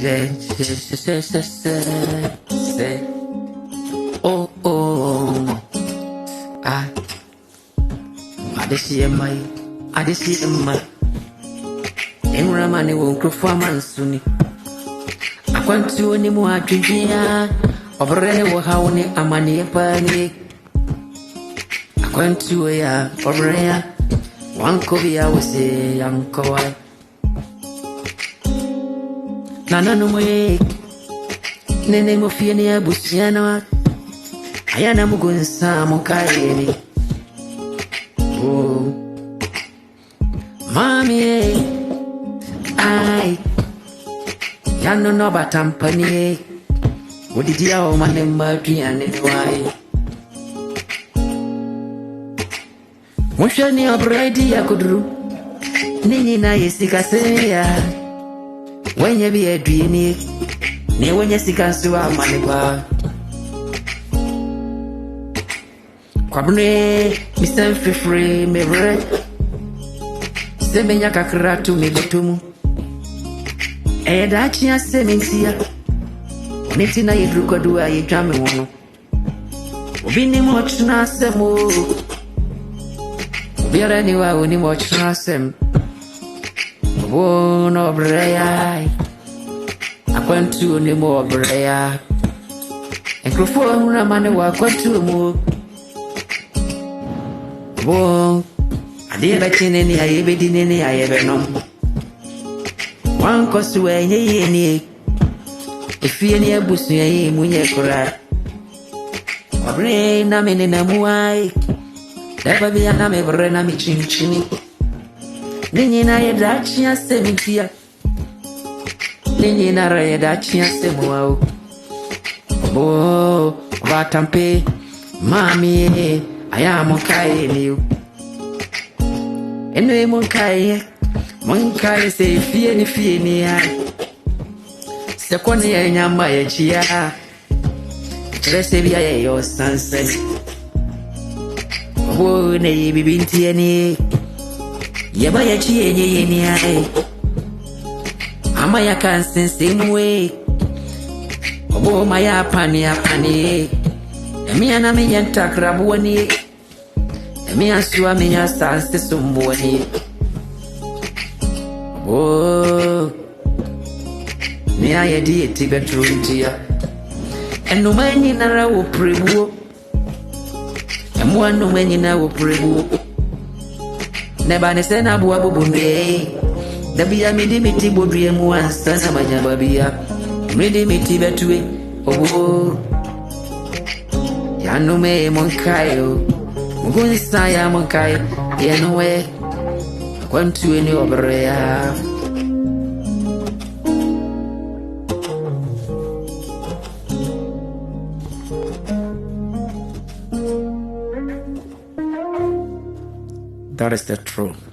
Say, oh, oh, ah, I see my, I see my, Ramani won't perform soon. I want to any more trivia, over any how a money panic. I want to a over here, one copy I was a young coy. Nana no way. Nene mo fieni ya busiana ayana mugun sa mo kaini. Oh mami ai yano no batampani wodidia o manemba tuane wai Moshani obredi ya kudru nini na yesika seya wenye bi edwini ni wenye sikansuwa manipa Kwabune Mr. Free Mebre Semenya kakratu mibotumu Edachi ya sementia Nitina yidruko duwa yijame wono Ubini mochuna semu Ubiara niwa uni mochuna semu Wono breyai Akwantu ni mo breya Enkrofo na mane wa kwantu mo Bo Adira chine ni ayebe dinene ayebe nom Wanko suwe nye ni Ifie ni ebusu ye munye kura Wabre na mene na muai Dapa biya na mebre na mi chini Ninyi na yedachi ya semitia Ninyi na rayedachi ya semu wau Bo Watampe Mami Aya monkaye niu Enwe monkaye se fie ni ya Sekone ya nyama ya chia Rese biya ya yo sanse Bo ne bibinti ya ni Yaba ya chie nye ni ya Ama ya kansense mwe Obo ma ya pani Emi ana mi yenta krabuani Emi asua mi ya sanse sumbuani Oh Ni aye di eti betruntia Enu mwenye nara uprebuo Emu anu mwenye na uprebuo Neba nesena buwa bubunde Dabia midi miti bodrie muansa na majababia Midi miti betue Oh Yanu me monkayo Mugunsa ya monkayo Yanu we Kwantu eni obreya That is the truth.